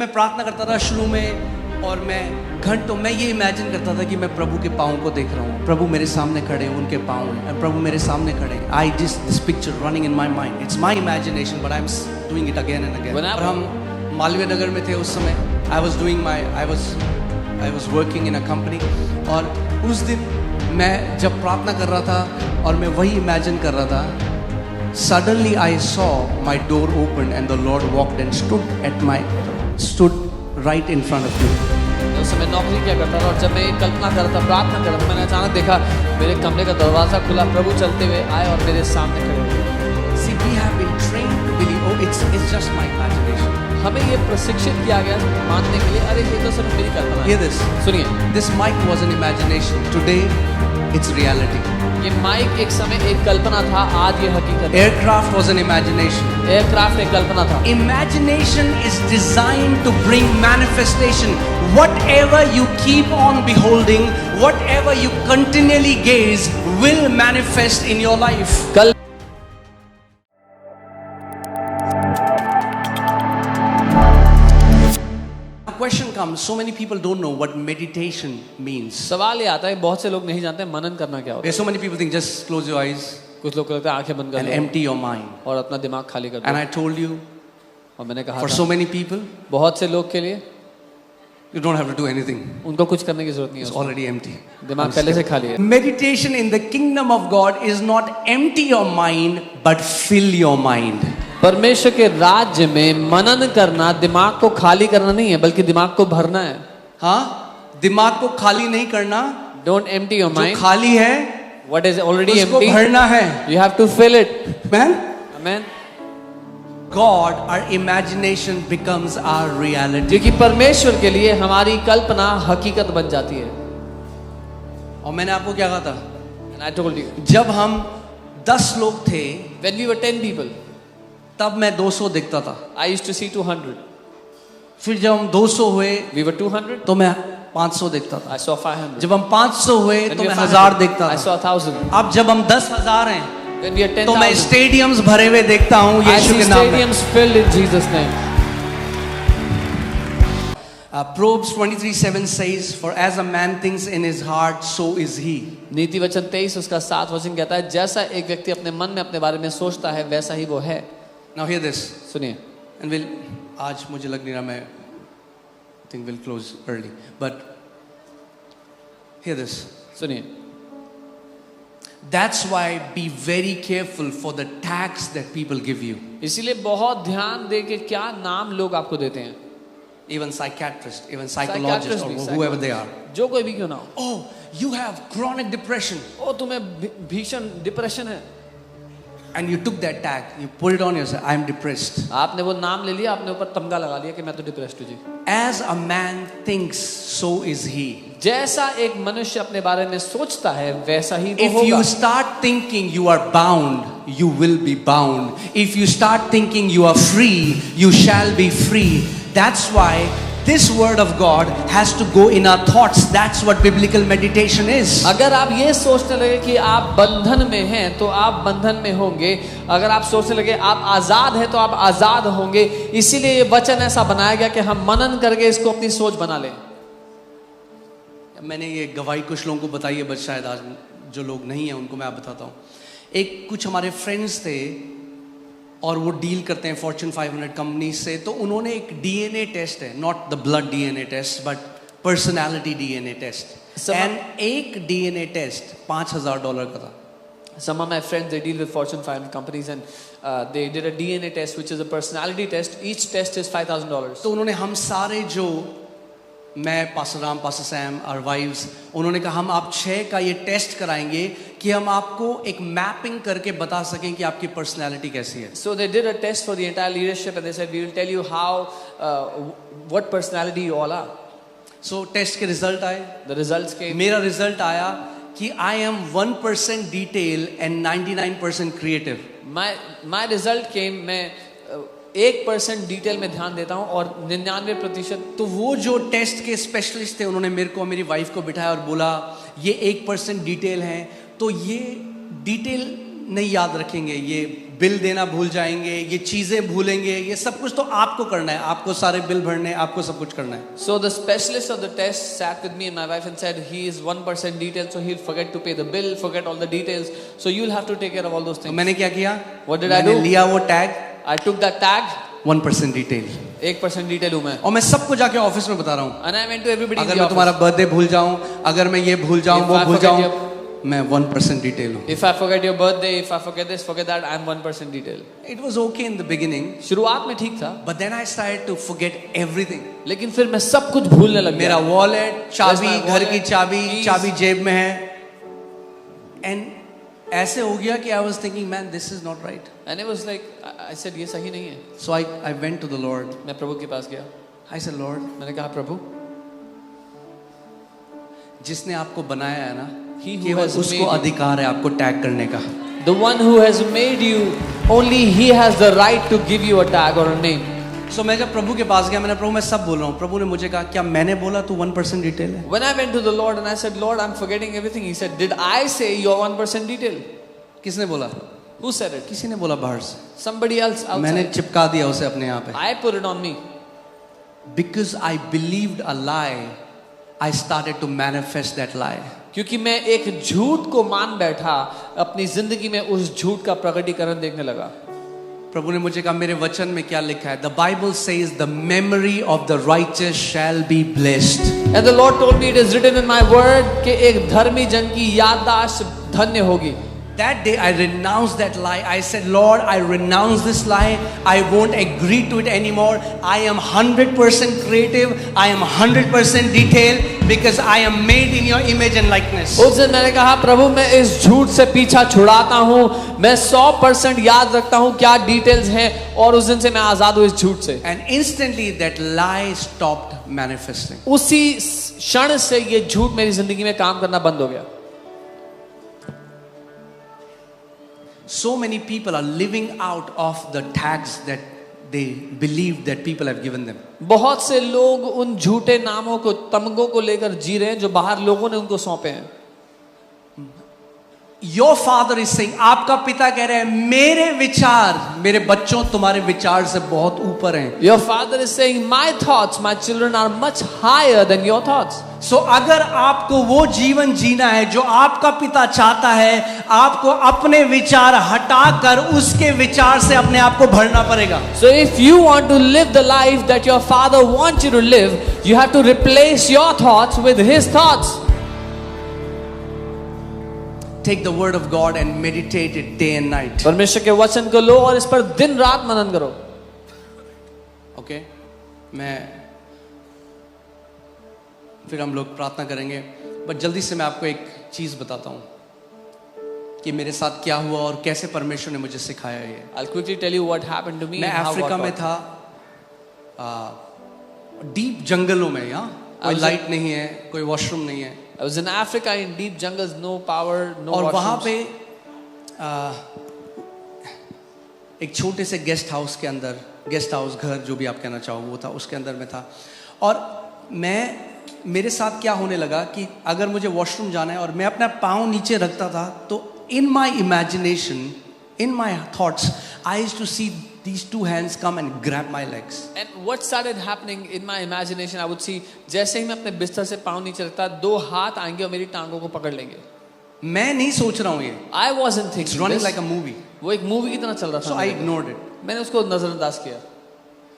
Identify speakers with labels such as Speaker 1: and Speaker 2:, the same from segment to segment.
Speaker 1: मैं प्रार्थना करता था शुरू में और मैं घंटों मैं ये इमेजिन करता था कि मैं प्रभु के पाँव को देख रहा हूँ, प्रभु मेरे सामने खड़े हैं, उनके पाँव हैं, प्रभु मेरे सामने खड़े हैं। I just this picture running in my mind, it's my imagination but I am doing it again and again. और हम मालवीय नगर में थे उस समय, I was working in a company, और उस दिन मैं जब प्रार्थना कर रहा था और मैं वही इमेजिन कर रहा था, suddenly I saw my door open and the Lord walked and stood right in front of me.
Speaker 2: उस समय नौकरी क्या करता था और जब मैं ये कल्पना कर रहा था, प्रार्थना कर रहा था, मैंने अचानक देखा मेरे कमरे का दरवाजा खुला, प्रभु चलते हुए आए और मेरे सामने खड़े हुए।
Speaker 1: See, we have been trained to believe, oh, it's just my imagination.
Speaker 2: हमें ये प्रशिक्षित किया गया मानने के लिए, अरे ये तो सिर्फ मेरी कल्पना है।
Speaker 1: Hear this.
Speaker 2: सुनिए,
Speaker 1: This mic was an imagination. Today, it's reality.
Speaker 2: ये माइक एक समय एक कल्पना था, आज ये हकीकत है।
Speaker 1: Aircraft was an imagination.
Speaker 2: Aircraft एक कल्पना था।
Speaker 1: Imagination is designed to bring manifestation. Whatever you keep on beholding, whatever you continually gaze, will manifest in your life. Question comes, so many people don't know what meditation means.
Speaker 2: सवाल ये आता है, बहुत से लोग नहीं जानते मनन करना क्या होता है।
Speaker 1: So many people think just close your eyes
Speaker 2: कुछ लोग कहते हैं आंखें बंद कर
Speaker 1: and
Speaker 2: low
Speaker 1: empty your mind.
Speaker 2: और अपना दिमाग खाली कर
Speaker 1: And
Speaker 2: दो।
Speaker 1: I told you,
Speaker 2: और मैंने कहा
Speaker 1: for
Speaker 2: था,
Speaker 1: so many people,
Speaker 2: बहुत से लोग के लिए
Speaker 1: you don't have to do anything.
Speaker 2: उनको कुछ करने की जरूरत नहीं
Speaker 1: It's
Speaker 2: है,
Speaker 1: already empty.
Speaker 2: दिमाग पहले से खाली है।
Speaker 1: Meditation in the kingdom of God is not empty your mind, but fill your mind.
Speaker 2: परमेश्वर के राज्य में मनन करना दिमाग को खाली करना नहीं है, बल्कि दिमाग को भरना है।
Speaker 1: हाँ, दिमाग को खाली नहीं करना,
Speaker 2: Don't empty your
Speaker 1: जो
Speaker 2: mind.
Speaker 1: खाली है
Speaker 2: What is already
Speaker 1: उसको
Speaker 2: empty,
Speaker 1: भरना है।
Speaker 2: you have to fill it.
Speaker 1: Man,
Speaker 2: Amen.
Speaker 1: God, our imagination becomes our reality.
Speaker 2: क्योंकि परमेश्वर के लिए हमारी कल्पना हकीकत बन जाती है।
Speaker 1: और मैंने आपको क्या कहा था,
Speaker 2: And I told you,
Speaker 1: जब हम 10 लोग थे
Speaker 2: when we were 10 people,
Speaker 1: तब मैं 200 देखता था,
Speaker 2: I used to see 200.
Speaker 1: फिर जब हम 200 हुए
Speaker 2: We were 200.
Speaker 1: तो मैं 500 देखता था,
Speaker 2: I saw 500.
Speaker 1: जब हम 500 हुए
Speaker 2: When
Speaker 1: तो
Speaker 2: we
Speaker 1: मैं
Speaker 2: were
Speaker 1: 1000
Speaker 2: 500,
Speaker 1: देखता
Speaker 2: I
Speaker 1: था,
Speaker 2: saw 1000.
Speaker 1: अब जब हम 10,000 हैं
Speaker 2: When we are
Speaker 1: तो मैं
Speaker 2: 10,000,
Speaker 1: स्टेडियम्स भरे हुए देखता हूँ
Speaker 2: I
Speaker 1: यीशु
Speaker 2: see
Speaker 1: के नाम में।
Speaker 2: stadiums filled in Jesus' name.
Speaker 1: Proverbs 23:7 says, for as a man thinks in his heart, so is he.
Speaker 2: नीति वचन 23 उसका 7 वचन कहता है, जैसा एक व्यक्ति अपने मन में अपने बारे में सोचता है वैसा ही वो है।
Speaker 1: Now hear this,
Speaker 2: सुनिए,
Speaker 1: and आज मुझे लग नहीं रहा, मैं think we'll close early, but hear this.
Speaker 2: सुनिए,
Speaker 1: That's why be very careful for the tags that people give you.
Speaker 2: इसीलिए बहुत ध्यान दे कि क्या नाम लोग आपको देते हैं।
Speaker 1: Even psychiatrists, even psychologists, or
Speaker 2: भी,
Speaker 1: whoever they are.
Speaker 2: जो कोई भी क्यों ना हो।
Speaker 1: Oh, you have chronic depression.
Speaker 2: ओ तुम्हें भीषण डिप्रेशन है,
Speaker 1: And you took that tag, you put it on yourself, I am depressed.
Speaker 2: आपने वो नाम ले लिया, आपने ऊपर तमगा लगा दिया कि मैं तो डिप्रेस्ड हूँ जी।
Speaker 1: As a man thinks, so is he.
Speaker 2: जैसा एक मनुष्य अपने बारे में सोचता है वैसा ही वो
Speaker 1: If
Speaker 2: होगा।
Speaker 1: you start thinking you are bound, you will be bound. If you start thinking you are free, you shall be free. That's why this word of God has to go in our thoughts. That's what biblical meditation is.
Speaker 2: अगर आप ये सोचने लगे कि आप बंधन में हैं तो आप बंधन में होंगे, अगर आप सोचने लगे आप आजाद हैं तो आप आजाद होंगे। इसीलिए ये वचन ऐसा बनाया गया कि हम मनन करके इसको अपनी सोच बना लें।
Speaker 1: मैंने ये गवाही कुछ लोगों को बताई है, बट शायद आज जो लोग नहीं हैं उनको मैं आप बताता हूँ। एक कुछ हमारे फ्रेंड्स थे और वो डील करते हैं फॉर्च्यून 500 कंपनी से, तो उन्होंने एक डीएनए टेस्ट है, not the blood DNA test but personality DNA test, and एक डीएनए टेस्ट $5,000 का था।
Speaker 2: Some of my friends, they deal with Fortune 500 companies and they did a DNA test which is a personality test. Each test is $5,000.
Speaker 1: तो उन्होंने हम सारे जो मैं pastor Ram, pastor Sam और वाइव्स, उन्होंने कहा हम आप 6 का ये टेस्ट कराएंगे कि हम आपको एक मैपिंग करके बता सकें कि आपकी पर्सनैलिटी कैसी है।
Speaker 2: So they did a test for the entire leadership and they said we will tell you how what personality you all are.
Speaker 1: So test के रिजल्ट आए,
Speaker 2: The results came.
Speaker 1: मेरा रिजल्ट आया कि I am 1% detail and 99% creative.
Speaker 2: My result came, मैं 1% detail में ध्यान देता हूँ और 99%।
Speaker 1: तो वो जो टेस्ट के स्पेशलिस्ट थे उन्होंने मेरे को, मेरी वाइफ को बिठाया और बोला ये 1% डिटेल है, तो ये डिटेल नहीं याद रखेंगे, ये बिल देना भूल जाएंगे, ये चीजें भूलेंगे, ये सब कुछ तो आपको करना है, आपको सारे बिल भरने हैं, आपको सब कुछ करना है.
Speaker 2: So the specialist of the test sat with me and my wife and said he is 1% detail, so he'll forget to pay the bill, forget all the details. So you'll have to take care of all those
Speaker 1: तो
Speaker 2: things.
Speaker 1: मैंने क्या किया?
Speaker 2: What did I
Speaker 1: मैंने
Speaker 2: do?
Speaker 1: लिया वो tag,
Speaker 2: I took that tag.
Speaker 1: 1% detail,
Speaker 2: 1% detail हूँ मैं.
Speaker 1: और मैं सबको जाके ऑफिस में बता रहा हूँ.
Speaker 2: And I went to everybody in
Speaker 1: अगर
Speaker 2: the
Speaker 1: मैं
Speaker 2: office.
Speaker 1: तुम्हारा बर्थडे भूल जाऊं, अगर मैं ये भूल जाऊं,
Speaker 2: If
Speaker 1: वो
Speaker 2: I
Speaker 1: भूल
Speaker 2: forget
Speaker 1: जाऊं, मैं 1% डिटेल हूँ.
Speaker 2: If I forget your birthday, if I forget this, forget that, I'm 1% detail.
Speaker 1: It was okay in the beginning,
Speaker 2: शुरुआत में ठीक था,
Speaker 1: but then I started to forget everything.
Speaker 2: लेकिन फिर मैं सब कुछ भूलने लग
Speaker 1: मेरा
Speaker 2: गया.
Speaker 1: वॉलेट, चाबी,
Speaker 2: my
Speaker 1: घर की
Speaker 2: wallet,
Speaker 1: चाबी,
Speaker 2: keys.
Speaker 1: चाबी जेब में है. And ऐसे हो गया कि I was thinking, man, this is not right.
Speaker 2: And it was like, I said ये सही नहीं है.
Speaker 1: So I went to the Lord.
Speaker 2: मैं प्रभु के पास गया.
Speaker 1: I said, Lord,
Speaker 2: मैंने कहा प्रभु,
Speaker 1: जिसने आपको बनाया है ना,
Speaker 2: He who
Speaker 1: केवल
Speaker 2: has
Speaker 1: उसको
Speaker 2: made you.
Speaker 1: अधिकार है आपको टैग करने का.
Speaker 2: The one who has made you, only he has the right to give you a tag or a name.
Speaker 1: So मैं जब प्रभु के पास गया, मैंने प्रभु मैं सब बोल रहा हूँ. प्रभु ने मुझे कहा, क्या मैंने बोला तू 1% डिटेल है?
Speaker 2: When I went to the Lord and I said, Lord, I'm forgetting everything. He said, did I say you're 1% detail?
Speaker 1: किसने बोला?
Speaker 2: Who said it?
Speaker 1: किसी ने बोला बाहर से.
Speaker 2: Somebody else
Speaker 1: मैंने
Speaker 2: outside.
Speaker 1: चिपका दिया उसे अपने यहाँ पे.
Speaker 2: I put it on me.
Speaker 1: Because I believed a lie, I started to manifest that lie.
Speaker 2: क्योंकि मैं एक झूठ को मान बैठा, अपनी जिंदगी में उस झूठ का प्रकटीकरण देखने लगा.
Speaker 1: प्रभु ने मुझे कहा, मेरे वचन में क्या लिखा है? The Bible says the memory of the righteous shall be blessed.
Speaker 2: And the Lord told me it is written in my word कि एक धर्मी जन की याददाश्त धन्य होगी.
Speaker 1: That day I renounced that lie. I said, Lord, I renounce this lie. I won't agree to it anymore. I am 100% creative. I am 100% detailed because I am made in your image and likeness.
Speaker 2: उस दिन मैंने कहा प्रभु मैं इस झूठ से पीछा छुड़ाता हूँ, मैं 100% याद रखता हूँ क्या डिटेल्स हैं, और उस दिन से मैं आजाद हूँ इस झूठ से.
Speaker 1: And instantly that lie stopped manifesting.
Speaker 2: उसी क्षण से ये झूठ मेरी जिंदगी में काम करना बंद हो गया.
Speaker 1: So many people are living out of the tags that they believe that people have given them.
Speaker 2: बहुत से लोग उन झूठे नामों को, तमगों को लेकर जी रहे हैं जो बाहर लोगों ने उनको सौंपे हैं.
Speaker 1: Your father is saying, आपका पिता कह रहे हैं, मेरे विचार मेरे बच्चों तुम्हारे विचार से बहुत ऊपर हैं.
Speaker 2: Your father is saying, my thoughts, my children are much higher than your thoughts.
Speaker 1: So अगर आपको वो जीवन जीना है जो आपका पिता चाहता है, आपको अपने विचार हटाकर उसके विचार से अपने आप को भरना पड़ेगा.
Speaker 2: So if you want to live the life that your father wants you to live, you have to replace your thoughts with his thoughts.
Speaker 1: Take the word of God and meditate it day and night.
Speaker 2: परमेश्वर के वचन को लो और इस पर दिन रात मनन करो.
Speaker 1: Okay? मैं फिर हम लोग प्रार्थना करेंगे, बट जल्दी से मैं आपको एक चीज बताता हूँ कि मेरे साथ क्या हुआ और कैसे परमेश्वर ने मुझे सिखाया ये.
Speaker 2: I'll quickly tell you what happened to me.
Speaker 1: मैं
Speaker 2: and how
Speaker 1: अफ्रीका
Speaker 2: God
Speaker 1: में
Speaker 2: taught.
Speaker 1: था, डीप जंगलों में. यहाँ कोई लाइट नहीं है, कोई वॉशरूम नहीं है.
Speaker 2: I was in Africa in deep jungles, no power, no
Speaker 1: और वहाँ
Speaker 2: washrooms.
Speaker 1: पे एक छोटे से गेस्ट हाउस के अंदर, गेस्ट हाउस घर जो भी आप कहना चाहो वो था, उसके अंदर में था. और मेरे साथ क्या होने लगा कि अगर मुझे वॉशरूम जाना है और मैं अपना पाँव नीचे रखता था, तो in my imagination, in my thoughts, I used to see these two hands come and grab my legs.
Speaker 2: And what started happening in my imagination, I would see, जैसे ही मैं अपने बिस्तर से पाँव नीचे रखता, दो हाथ आएंगे और मेरी टांगों को पकड़ लेंगे.
Speaker 1: मैं नहीं सोच रहा हूँ ये.
Speaker 2: I wasn't
Speaker 1: It's
Speaker 2: thinking
Speaker 1: running
Speaker 2: this.
Speaker 1: like a movie.
Speaker 2: वो एक मूवी की तरह चल रहा था.
Speaker 1: So I ignored it.
Speaker 2: मैंने उसको नजरअंदाज किया.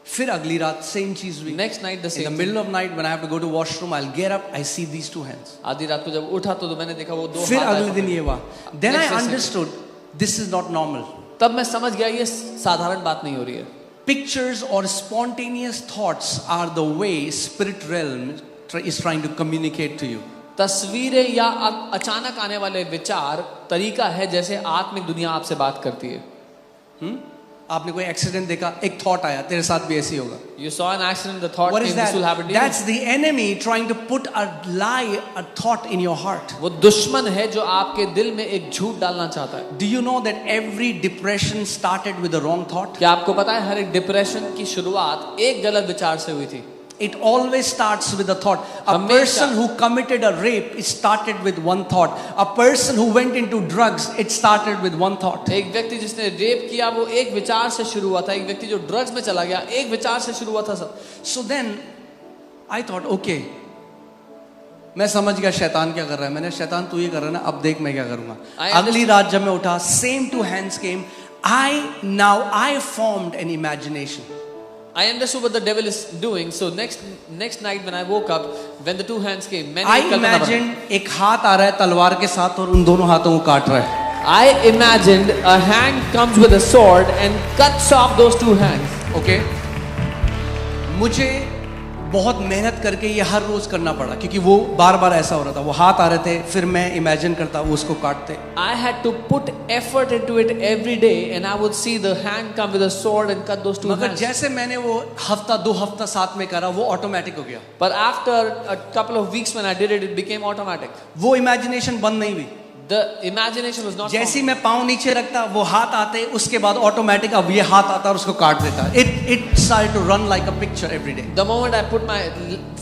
Speaker 1: फिर अगली रात सेम चीज हुई.
Speaker 2: Next night the
Speaker 1: In the
Speaker 2: same.
Speaker 1: middle of night when I have to go to washroom, I'll get up, I see these two hands.
Speaker 2: आधी रात को जब उठा तो मैंने देखा वो दो
Speaker 1: फिर
Speaker 2: हाथ आए
Speaker 1: अगले दिन
Speaker 2: पकड़े.
Speaker 1: ये हुआ. Then I
Speaker 2: Next day same.
Speaker 1: understood this is not normal.
Speaker 2: तब मैं समझ गया ये साधारण बात नहीं हो रही है.
Speaker 1: Pictures or spontaneous thoughts are the way spirit realm is trying to communicate to you.
Speaker 2: तस्वीरें या अचानक आने वाले विचार तरीका है जैसे आत्मिक दुनिया आपसे बात करती है.
Speaker 1: आपने कोई एक्सीडेंट देखा, एक थॉट आया, तेरे साथ भी ऐसी होगा.
Speaker 2: You saw an accident, the thought
Speaker 1: What
Speaker 2: came,
Speaker 1: is
Speaker 2: this will
Speaker 1: that?
Speaker 2: happen to you.
Speaker 1: That's the enemy trying to put a lie, a thought in your heart.
Speaker 2: वो दुश्मन है जो आपके दिल में एक झूठ डालना चाहता है.
Speaker 1: Do you know that every depression started with the wrong thought?
Speaker 2: क्या आपको पता है हर एक डिप्रेशन की शुरुआत एक गलत विचार से हुई थी.
Speaker 1: It always starts with a thought. A
Speaker 2: हमेशा।
Speaker 1: person who committed a rape, it started with one thought. A person who went into drugs, it started with one thought.
Speaker 2: एक व्यक्ति जिसने रेप किया वो एक विचार से शुरू हुआ था, एक व्यक्ति जो ड्रग्स में चला गया एक विचार से शुरू हुआ था सब।
Speaker 1: So then I thought, okay, मैं समझ गया शैतान क्या कर रहा है। मैंने शैतान तू ये कर रहा है ना, अब देख मैं क्या करूंगा। अगली रात जब मैं उठा, same two hands came. I formed an imagination.
Speaker 2: I understood what the devil is doing. So next night when I woke up, when the two hands came, मैंने
Speaker 1: I
Speaker 2: एक कल्पना बनाई।
Speaker 1: imagined एक हाथ आ रहा है तलवार के साथ और उन दोनों हाथों को काट रहा है।
Speaker 2: I imagined a hand comes with a sword and cuts off those two hands.
Speaker 1: Okay? मुझे बहुत मेहनत करके ये हर रोज करना पड़ा क्योंकि वो बार बार ऐसा हो रहा था। वो हाथ आ रहे थे, फिर मैं इमेजिन करता वो उसको काटते।
Speaker 2: I had to put effort into it every day, and I would see the hand come with a sword and cut those two
Speaker 1: मगर
Speaker 2: hands.
Speaker 1: जैसे मैंने वो हफ्ता 2 हफ्ता साथ में करा, वो ऑटोमेटिक हो गया।
Speaker 2: But after a couple of weeks when I did it, it became automatic.
Speaker 1: वो इमेजिनेशन बंद नहीं हुई।
Speaker 2: The imagination was not.
Speaker 1: जैसे ही मैं पाँव नीचे रखता, वो हाथ आते, उसके बाद ऑटोमेटिक अब ये हाथ आता और उसको काट देता। It started to run like a picture every day.
Speaker 2: The moment I put my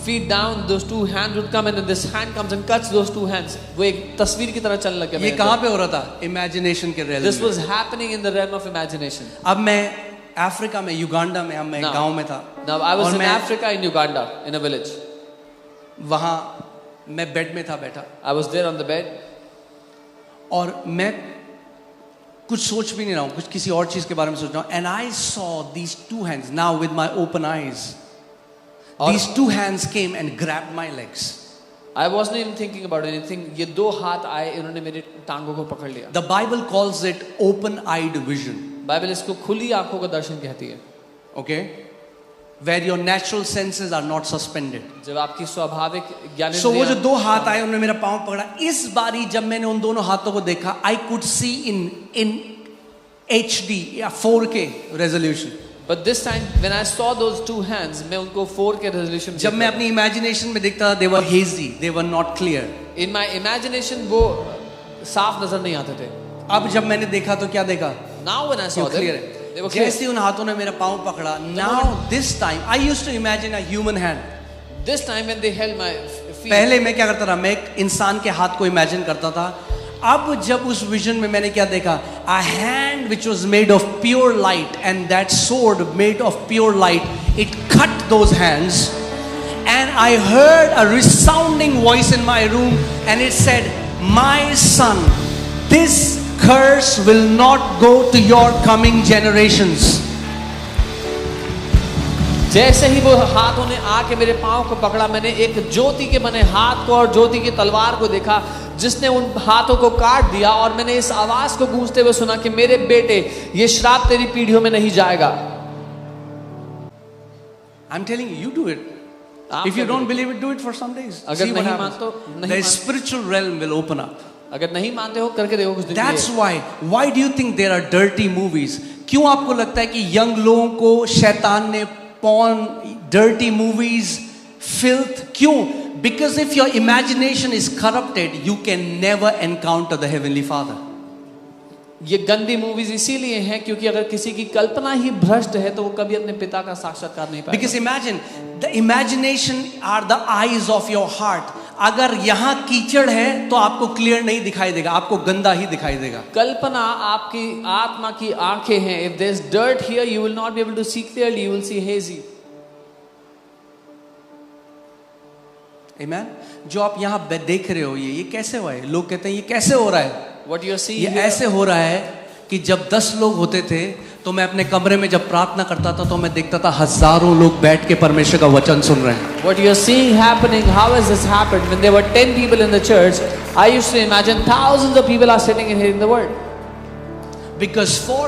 Speaker 2: feet down, those two hands would come in, and this hand comes and cuts those two hands. वो एक तस्वीर की तरह चलने लगा।
Speaker 1: ये कहाँ पे हो रहा था? इमेजिनेशन के realm
Speaker 2: This
Speaker 1: में।
Speaker 2: was happening in the realm of imagination.
Speaker 1: अब मैं अफ्रीका में, युगांडा में, अब मैं
Speaker 2: Now-
Speaker 1: गांव में था।
Speaker 2: Now I was
Speaker 1: और
Speaker 2: in
Speaker 1: मैं
Speaker 2: Africa, in Uganda, in a village.
Speaker 1: वहाँ मैं बेड में था बैठा
Speaker 2: I was there on the bed.
Speaker 1: और मैं कुछ सोच भी नहीं रहा हूँ, कुछ किसी और चीज के बारे में सोच रहा हूँ। And I saw these two hands now with my open eyes, these two hands came and grabbed my legs.
Speaker 2: I wasn't even thinking about anything. ये दो हाथ आए, इन्होंने मेरी टांगों को पकड़ लिया।
Speaker 1: The Bible calls it open eyed vision.
Speaker 2: Bible इसको खुली आंखों का दर्शन कहती है।
Speaker 1: Okay, where your natural senses are not suspended.
Speaker 2: जब आपकी स्वाभाविक ज्ञान
Speaker 1: सो वो जो दो हाथ आए, उन्होंने मेरा पांव पकड़ा। इस बारी जब मैंने उन दोनों हाथों को देखा, I could see in HD या 4K resolution.
Speaker 2: But this time when I saw those two hands, मैं उनको 4K resolution
Speaker 1: जब मैं अपनी इमेजिनेशन में देखता था, they were hazy, they were not clear.
Speaker 2: in my imagination वो साफ नजर नहीं आते थे।
Speaker 1: अब जब मैंने देखा तो क्या देखा?
Speaker 2: Now when I saw them,
Speaker 1: clear
Speaker 2: they
Speaker 1: है।
Speaker 2: were clear.
Speaker 1: जैसे उन हाथों ने मेरा पाँव पकड़ा, now this time I used to imagine a human hand.
Speaker 2: This time when they held my feet,
Speaker 1: पहले मैं क्या करता था, मैं एक इंसान के हाथ को इमेजिन करता था। अब जब उस विजन में मैंने क्या देखा, a hand which was made of pure light and that sword made of pure light, it cut those hands and I heard a resounding voice in my room and it said, my son, this curse will not go to your coming generations.
Speaker 2: जैसे ही वो हाथों ने आके मेरे पाँव को पकड़ा, मैंने एक ज्योति के बने हाथ को और ज्योति की तलवार को देखा जिसने उन हाथों को काट दिया, और मैंने इस आवाज को गूंजते हुए सुना कि मेरे बेटे, ये श्राप तेरी पीढ़ियों में नहीं जाएगा।
Speaker 1: I'm telling you, you do it. If you don't believe it, do it for some days.
Speaker 2: अगर
Speaker 1: See what
Speaker 2: नहीं
Speaker 1: happens.
Speaker 2: मानते हो, नहीं
Speaker 1: The
Speaker 2: मानते।
Speaker 1: spiritual realm will open up.
Speaker 2: अगर नहीं मानते हो करके देखो कुछ दिन के
Speaker 1: That's
Speaker 2: लिए।
Speaker 1: why do you think there are dirty movies? क्यों आपको लगता है कि यंग लोगों को शैतान ने porn, dirty movies, filth, क्यों? Because if your imagination is corrupted, you can never encounter the heavenly Father.
Speaker 2: ये गंदी मूवीज इसीलिए हैं क्योंकि अगर किसी की कल्पना ही भ्रष्ट है तो वो कभी अपने पिता का साक्षात्कार नहीं पाएगा।
Speaker 1: Because imagine, the imagination are the eyes of your heart. अगर यहाँ कीचड़ है तो आपको क्लियर नहीं दिखाई देगा, आपको गंदा ही दिखाई देगा।
Speaker 2: कल्पना आपकी आत्मा की आंखें हैं। If there's dirt here, you will not be able to see clearly. You will see hazy.
Speaker 1: Amen? जो आप यहाँ देख रहे हो, ये कैसे हुआ है? लोग कहते हैं ये कैसे हो रहा है?
Speaker 2: What you are seeing
Speaker 1: ये
Speaker 2: here,
Speaker 1: ऐसे हो रहा है कि जब 10 लोग होते थे तो मैं अपने कमरे में जब प्रार्थना करता था तो मैं देखता था हजारों लोग बैठ के परमेश्वर का वचन सुन रहे हैं।
Speaker 2: what you are seeing happening, how has this happened? When there were 10 people in the church, I used to imagine thousands of people are sitting and hearing the word.
Speaker 1: Because for